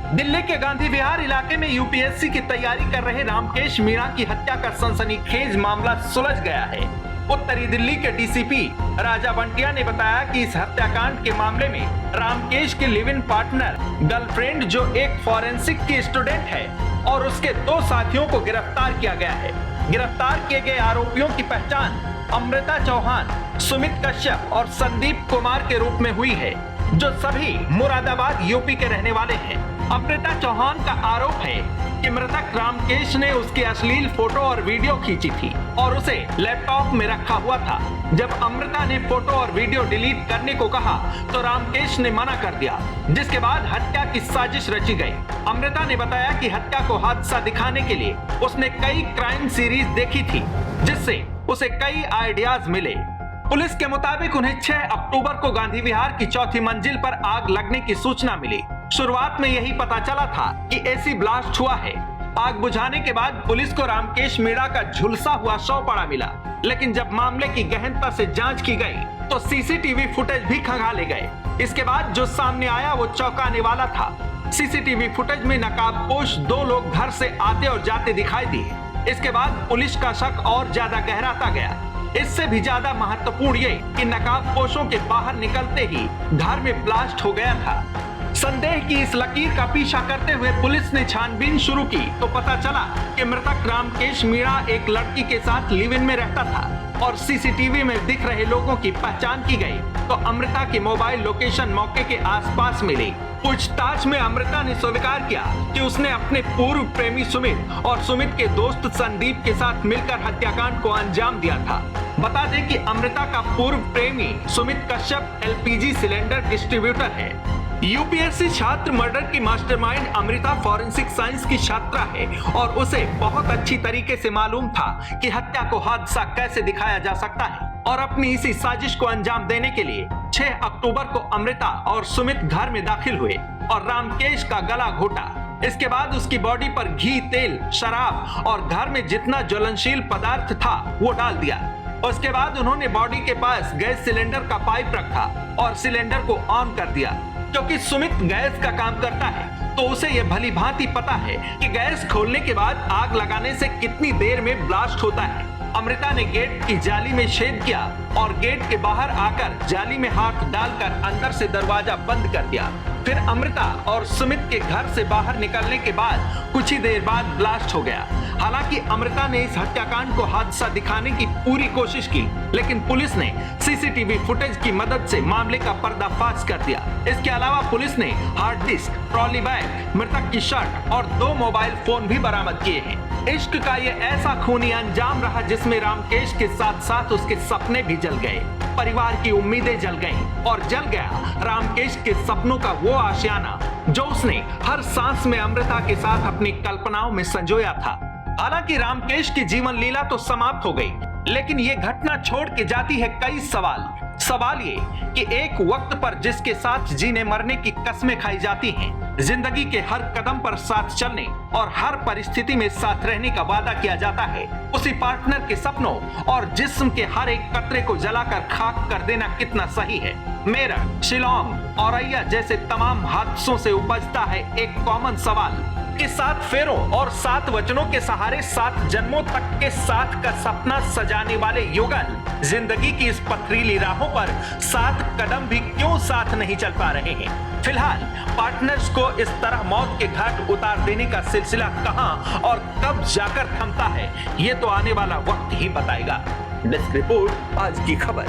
दिल्ली के गांधी विहार इलाके में यूपीएससी की तैयारी कर रहे रामकेश मीणा की हत्या का सनसनीखेज मामला सुलझ गया है। उत्तरी दिल्ली के डीसीपी राजा बंटिया ने बताया कि इस हत्याकांड के मामले में रामकेश के लिव इन पार्टनर गर्लफ्रेंड जो एक फॉरेंसिक की स्टूडेंट है और उसके 2 साथियों को गिरफ्तार किया गया है। गिरफ्तार किए गए आरोपियों की पहचान अमृता चौहान, सुमित कश्यप और संदीप कुमार के रूप में हुई है, जो सभी मुरादाबाद यूपी के रहने वाले हैं। अमृता चौहान का आरोप है कि मृतक रामकेश ने उसकी अश्लील फोटो और वीडियो खींची थी और उसे लैपटॉप में रखा हुआ था। जब अमृता ने फोटो और वीडियो डिलीट करने को कहा तो रामकेश ने मना कर दिया, जिसके बाद हत्या की साजिश रची गई। अमृता ने बताया कि हत्या को हादसा दिखाने के लिए उसने कई क्राइम सीरीज देखी थी, जिससे उसे कई आइडियाज मिले। पुलिस के मुताबिक उन्हें 6 अक्टूबर को गांधी विहार की 4थी मंजिल पर आग लगने की सूचना मिली। शुरुआत में यही पता चला था कि एसी ब्लास्ट हुआ है। आग बुझाने के बाद पुलिस को रामकेश मीणा का झुलसा हुआ शव पड़ा मिला, लेकिन जब मामले की गहनता से जांच की गई तो सीसीटीवी फुटेज भी खंगाले गए। इसके बाद जो सामने आया वो चौंकाने वाला था। सीसीटीवी फुटेज में नकाबपोश 2 लोग घर से आते और जाते दिखाई दिए। इसके बाद पुलिस का शक और ज्यादा गहराता गया। इससे भी ज्यादा महत्वपूर्ण ये कि नकाबपोशों के बाहर निकलते ही घर में ब्लास्ट हो गया था। संदेह की इस लकीर का पीछा करते हुए पुलिस ने छानबीन शुरू की तो पता चला कि मृतक रामकेश मीणा एक लड़की के साथ लिव इन में रहता था और सीसीटीवी में दिख रहे लोगों की पहचान की गई तो अमृता की मोबाइल लोकेशन मौके के आसपास मिली। पूछताछ में अमृता ने स्वीकार किया कि उसने अपने पूर्व प्रेमी सुमित और सुमित के दोस्त संदीप के साथ मिलकर हत्याकांड को अंजाम दिया था। बता दें कि अमृता का पूर्व प्रेमी Sumit Kashyap LPG cylinder distributor है। यूपीएससी छात्र मर्डर की मास्टरमाइंड अमृता फॉरेंसिक साइंस की छात्रा है और उसे बहुत अच्छी तरीके से मालूम था कि हत्या को हादसा कैसे दिखाया जा सकता है और अपनी इसी साजिश को अंजाम देने के लिए 6 अक्टूबर को अमृता और सुमित घर में दाखिल हुए और रामकेश का गला घोटा। इसके बाद उसकी बॉडी पर घी, तेल, शराब और घर में जितना ज्वलनशील पदार्थ था वो डाल दिया। उसके बाद उन्होंने बॉडी के पास गैस सिलेंडर का पाइप रखा और सिलेंडर को ऑन कर दिया। क्योंकि सुमित गैस का काम करता है तो उसे यह भली भांति पता है कि गैस खोलने के बाद आग लगाने से कितनी देर में ब्लास्ट होता है। अमृता ने गेट की जाली में छेद किया और गेट के बाहर आकर जाली में हाथ डालकर अंदर से दरवाजा बंद कर दिया। फिर अमृता और सुमित के घर से बाहर निकलने के बाद कुछ ही देर बाद ब्लास्ट हो गया। हालांकि अमृता ने इस हत्याकांड को हादसा दिखाने की पूरी कोशिश की, लेकिन पुलिस ने सीसीटीवी फुटेज की मदद से मामले का पर्दाफाश कर दिया। इसके अलावा पुलिस ने हार्ड डिस्क, ट्रॉली बैग, मृतक की शर्ट और 2 मोबाइल फोन भी बरामद किए हैं। इश्क का ये ऐसा खूनी अंजाम रहा जिसमें रामकेश के साथ साथ उसके सपने भी जल गए, परिवार की उम्मीदें जल गईं और जल गया रामकेश के सपनों का वो आशियाना जो उसने हर सांस में अमृता के साथ अपनी कल्पनाओं में संजोया था। हालांकि रामकेश की जीवन लीला तो समाप्त हो गई, लेकिन ये घटना छोड़ के जाती है कई सवाल ये कि एक वक्त पर जिसके साथ जीने मरने की कस्में खाई जाती हैं, जिंदगी के हर कदम पर साथ चलने और हर परिस्थिति में साथ रहने का वादा किया जाता है, उसी पार्टनर के सपनों और जिस्म के हर एक कतरे को जलाकर खाक कर देना कितना सही है। मेरठ, शिलोंग, औरैया जैसे तमाम हादसों से उपजता है एक कॉमन सवाल कि 7 फेरों और 7 वचनों के सहारे 7 जन्मों तक के साथ का सपना सजाने वाले युगल जिंदगी की इस पथरीली राहों पर 7 कदम भी क्यों साथ नहीं चल पा रहे हैं। फिलहाल पार्टनर्स को इस तरह मौत के घाट उतार देने का सिलसिला कहां और कब जाकर थमता है, ये तो आने वाला वक्त ही बताएगा। डेस्क रिपोर्ट, आज की खबर।